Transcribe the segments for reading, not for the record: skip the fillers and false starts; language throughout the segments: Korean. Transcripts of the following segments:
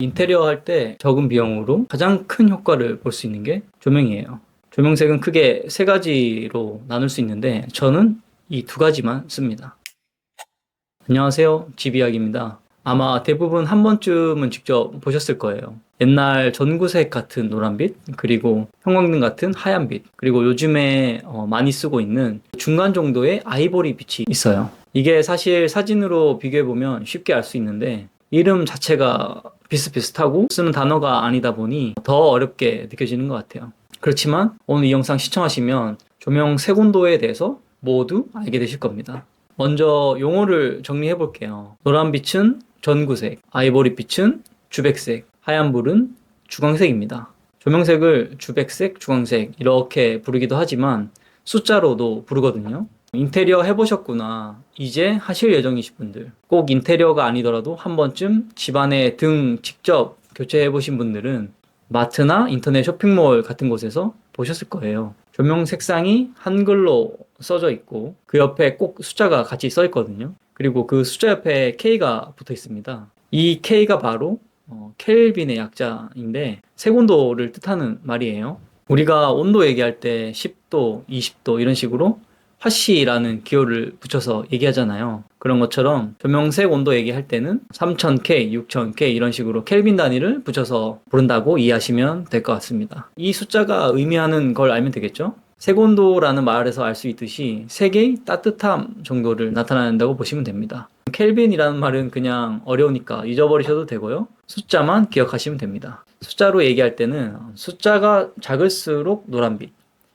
인테리어 할 때 적은 비용으로 가장 큰 효과를 볼 수 있는 게 조명이에요. 조명색은 크게 세 가지로 나눌 수 있는데 저는 이 두 가지만 씁니다. 안녕하세요, 집이야기입니다. 아마 대부분 한 번쯤은 직접 보셨을 거예요. 옛날 전구색 같은 노란빛, 그리고 형광등 같은 하얀빛, 그리고 요즘에 많이 쓰고 있는 중간 정도의 아이보리 빛이 있어요. 이게 사실 사진으로 비교해보면 쉽게 알 수 있는데 이름 자체가 비슷비슷하고 쓰는 단어가 아니다 보니 더 어렵게 느껴지는 것 같아요. 그렇지만 오늘 이 영상 시청하시면 조명 색온도에 대해서 모두 알게 되실 겁니다. 먼저 용어를 정리해 볼게요. 노란빛은 전구색, 아이보리빛은 주백색, 하얀불은 주광색입니다. 조명색을 주백색, 주광색 이렇게 부르기도 하지만 숫자로도 부르거든요. 인테리어 해보셨구나, 이제 하실 예정이신 분들, 꼭 인테리어가 아니더라도 한 번쯤 집안의 등 직접 교체해 보신 분들은 마트나 인터넷 쇼핑몰 같은 곳에서 보셨을 거예요. 조명 색상이 한글로 써져 있고 그 옆에 꼭 숫자가 같이 써 있거든요. 그리고 그 숫자 옆에 K가 붙어 있습니다. 이 K가 바로 켈빈의 약자인데 색온도를 뜻하는 말이에요. 우리가 온도 얘기할 때 10도, 20도 이런 식으로 화씨라는 기호를 붙여서 얘기하잖아요. 그런 것처럼 조명색 온도 얘기할 때는 3000K, 6000K 이런 식으로 켈빈 단위를 붙여서 부른다고 이해하시면 될 것 같습니다. 이 숫자가 의미하는 걸 알면 되겠죠? 색온도라는 말에서 알 수 있듯이 색의 따뜻함 정도를 나타낸다고 보시면 됩니다. 켈빈이라는 말은 그냥 어려우니까 잊어버리셔도 되고요. 숫자만 기억하시면 됩니다. 숫자로 얘기할 때는 숫자가 작을수록 노란빛,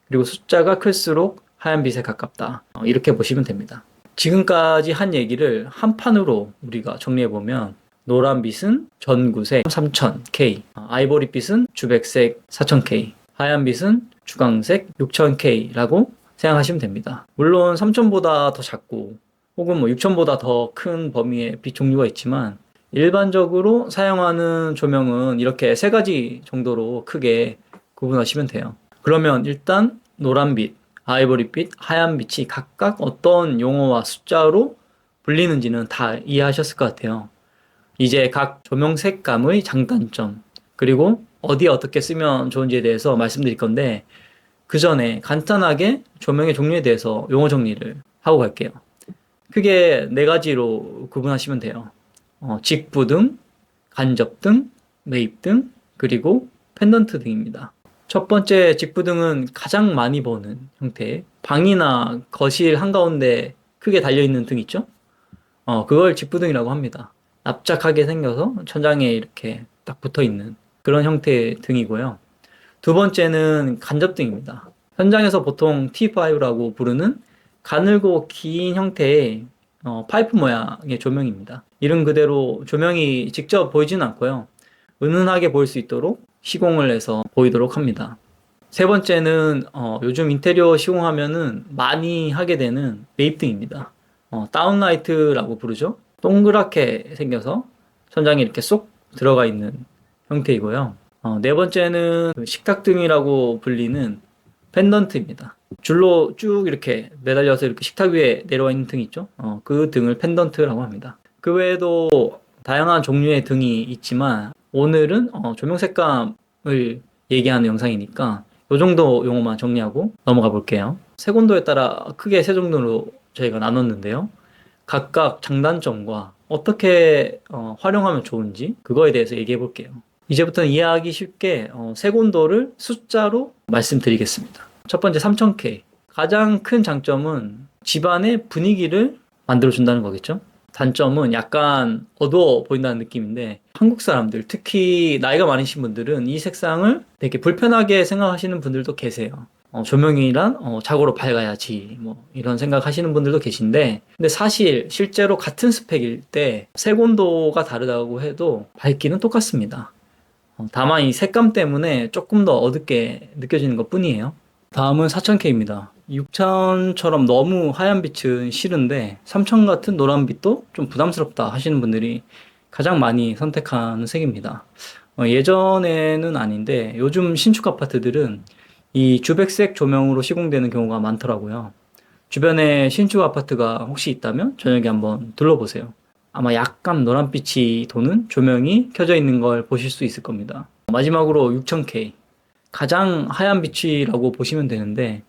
그리고 숫자가 클수록 하얀빛에 가깝다. 이렇게 보시면 됩니다. 지금까지 한 얘기를 한 판으로 우리가 정리해보면 노란빛은 전구색 3000K, 아이보리빛은 주백색 4000K, 하얀빛은 주광색 6000K라고 생각하시면 됩니다. 물론 3000보다 더 작고 혹은 6000보다 더 큰 범위의 빛 종류가 있지만 일반적으로 사용하는 조명은 이렇게 세 가지 정도로 크게 구분하시면 돼요. 그러면 일단 노란빛, 아이보리빛, 하얀빛이 각각 어떤 용어와 숫자로 불리는지는 다 이해하셨을 것 같아요. 이제 각 조명 색감의 장단점, 그리고 어디에 어떻게 쓰면 좋은지에 대해서 말씀드릴 건데 그 전에 간단하게 조명의 종류에 대해서 용어 정리를 하고 갈게요. 크게 네 가지로 구분하시면 돼요. 직부등, 간접등, 매입등, 그리고 펜던트 등입니다. 첫 번째 직부등은 가장 많이 보는 형태. 방이나 거실 한가운데 크게 달려있는 등 있죠? 그걸 직부등이라고 합니다. 납작하게 생겨서 천장에 이렇게 딱 붙어있는 그런 형태의 등이고요. 두 번째는 간접등입니다. 현장에서 보통 T5라고 부르는 가늘고 긴 형태의 파이프 모양의 조명입니다. 이름 그대로 조명이 직접 보이지는 않고요. 은은하게 보일 수 있도록 시공을 해서 보이도록 합니다. 세 번째는 요즘 인테리어 시공하면은 많이 하게 되는 매입등입니다. 다운라이트라고 부르죠. 동그랗게 생겨서 천장에 이렇게 쏙 들어가 있는 형태이고요. 네 번째는 식탁등이라고 불리는 펜던트입니다. 줄로 쭉 이렇게 매달려서 이렇게 식탁 위에 내려와 있는 등 있죠? 그 등을 펜던트라고 합니다. 그 외에도 다양한 종류의 등이 있지만 오늘은 조명 색감을 얘기하는 영상이니까 이 정도 용어만 정리하고 넘어가 볼게요. 색온도에 따라 크게 세 정도로 저희가 나눴는데요. 각각 장단점과 어떻게 활용하면 좋은지 그거에 대해서 얘기해 볼게요. 이제부터는 이해하기 쉽게 색온도를 숫자로 말씀드리겠습니다. 첫 번째 3000K. 가장 큰 장점은 집안의 분위기를 만들어준다는 거겠죠? 단점은 약간 어두워 보인다는 느낌인데 한국 사람들, 특히 나이가 많으신 분들은 이 색상을 되게 불편하게 생각하시는 분들도 계세요. 조명이란 자고로 밝아야지 뭐 이런 생각하시는 분들도 계신데 근데 사실 실제로 같은 스펙일 때 색온도가 다르다고 해도 밝기는 똑같습니다. 다만 이 색감 때문에 조금 더 어둡게 느껴지는 것 뿐이에요. 다음은 4000K입니다. 6000처럼 너무 하얀 빛은 싫은데 3000 같은 노란 빛도 좀 부담스럽다 하시는 분들이 가장 많이 선택하는 색입니다. 예전에는 아닌데 요즘 신축 아파트들은 이 주백색 조명으로 시공되는 경우가 많더라고요. 주변에 신축 아파트가 혹시 있다면 저녁에 한번 둘러보세요. 아마 약간 노란빛이 도는 조명이 켜져 있는 걸 보실 수 있을 겁니다. 마지막으로 6000K. 가장 하얀 빛이라고 보시면 되는데,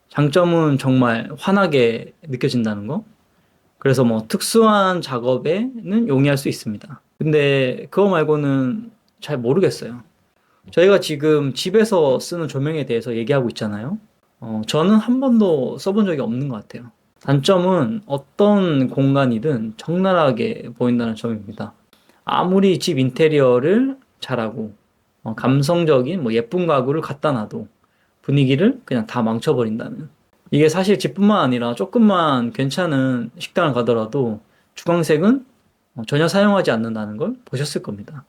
장점은 정말 환하게 느껴진다는 거. 그래서 뭐 특수한 작업에는 용이할 수 있습니다. 근데 그거 말고는 잘 모르겠어요. 저희가 지금 집에서 쓰는 조명에 대해서 얘기하고 있잖아요. 저는 한 번도 써본 적이 없는 것 같아요. 단점은 어떤 공간이든 적나라하게 보인다는 점입니다. 아무리 집 인테리어를 잘하고 감성적인 뭐 예쁜 가구를 갖다 놔도 분위기를 그냥 다 망쳐버린다는. 이게 사실 집뿐만 아니라 조금만 괜찮은 식당을 가더라도 주광색은 전혀 사용하지 않는다는 걸 보셨을 겁니다.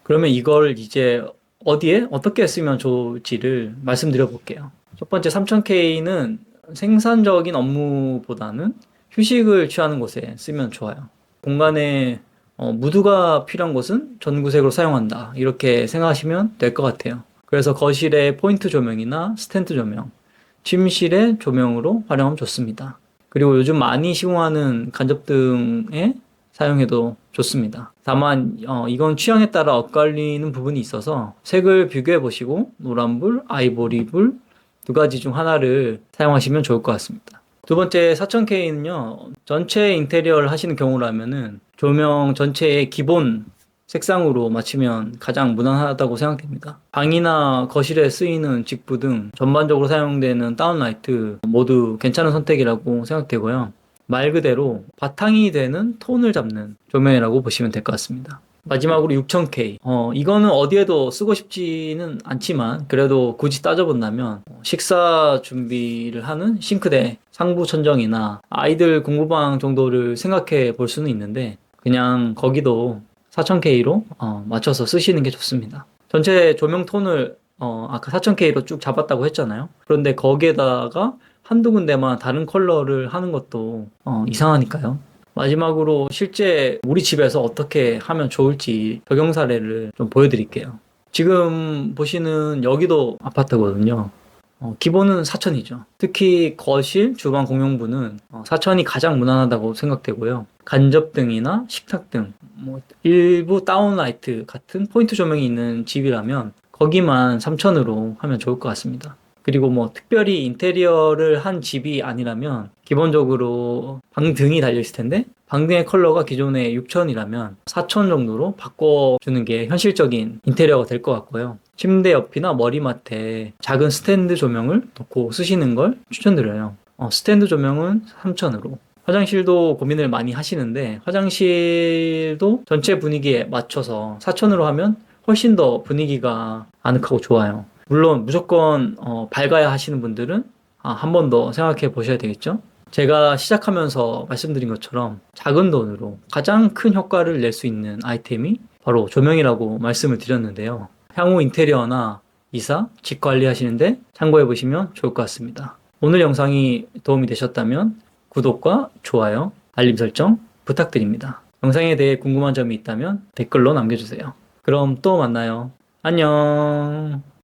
그러면 이걸 이제 어디에 어떻게 쓰면 좋을지를 말씀드려 볼게요. 첫 번째 3000K는 생산적인 업무보다는 휴식을 취하는 곳에 쓰면 좋아요. 공간에 무드가 필요한 곳은 전구색으로 사용한다. 이렇게 생각하시면 될 것 같아요. 그래서 거실에 포인트 조명이나 스탠드 조명, 침실의 조명으로 활용하면 좋습니다. 그리고 요즘 많이 시공하는 간접등에 사용해도 좋습니다. 다만 이건 취향에 따라 엇갈리는 부분이 있어서 색을 비교해 보시고 노란불, 아이보리불 두 가지 중 하나를 사용하시면 좋을 것 같습니다. 두 번째 4000K는요, 전체 인테리어를 하시는 경우라면은 조명 전체의 기본 색상으로 맞추면 가장 무난하다고 생각됩니다. 방이나 거실에 쓰이는 직부 등 전반적으로 사용되는 다운라이트 모두 괜찮은 선택이라고 생각되고요. 말 그대로 바탕이 되는 톤을 잡는 조명이라고 보시면 될 것 같습니다. 마지막으로 6000K. 이거는 어디에도 쓰고 싶지는 않지만 그래도 굳이 따져본다면 식사 준비를 하는 싱크대 상부 천정이나 아이들 공부방 정도를 생각해 볼 수는 있는데 그냥 거기도 4000K로 맞춰서 쓰시는 게 좋습니다. 전체 조명 톤을 아까 4000K로 쭉 잡았다고 했잖아요. 그런데 거기에다가 한두 군데만 다른 컬러를 하는 것도 이상하니까요. 마지막으로 실제 우리 집에서 어떻게 하면 좋을지 적용 사례를 좀 보여드릴게요. 지금 보시는 여기도 아파트거든요. 기본은 4000이죠. 특히 거실, 주방 공용부는 4000이 가장 무난하다고 생각되고요. 간접등이나 식탁등, 뭐 일부 다운라이트 같은 포인트 조명이 있는 집이라면 거기만 3000으로 하면 좋을 것 같습니다. 그리고 뭐 특별히 인테리어를 한 집이 아니라면 기본적으로 방등이 달려있을 텐데 방등의 컬러가 기존의 6000이라면 4000 정도로 바꿔주는 게 현실적인 인테리어가 될 것 같고요. 침대 옆이나 머리맡에 작은 스탠드 조명을 놓고 쓰시는 걸 추천드려요. 스탠드 조명은 3000으로. 화장실도 고민을 많이 하시는데 화장실도 전체 분위기에 맞춰서 4000으로 하면 훨씬 더 분위기가 아늑하고 좋아요. 물론 무조건 밝아야 하시는 분들은 한 번 더 생각해 보셔야 되겠죠. 제가 시작하면서 말씀드린 것처럼 작은 돈으로 가장 큰 효과를 낼 수 있는 아이템이 바로 조명이라고 말씀을 드렸는데요. 향후 인테리어나 이사, 집 관리하시는데 참고해 보시면 좋을 것 같습니다. 오늘 영상이 도움이 되셨다면 구독과 좋아요, 알림 설정 부탁드립니다. 영상에 대해 궁금한 점이 있다면 댓글로 남겨주세요. 그럼 또 만나요. 안녕.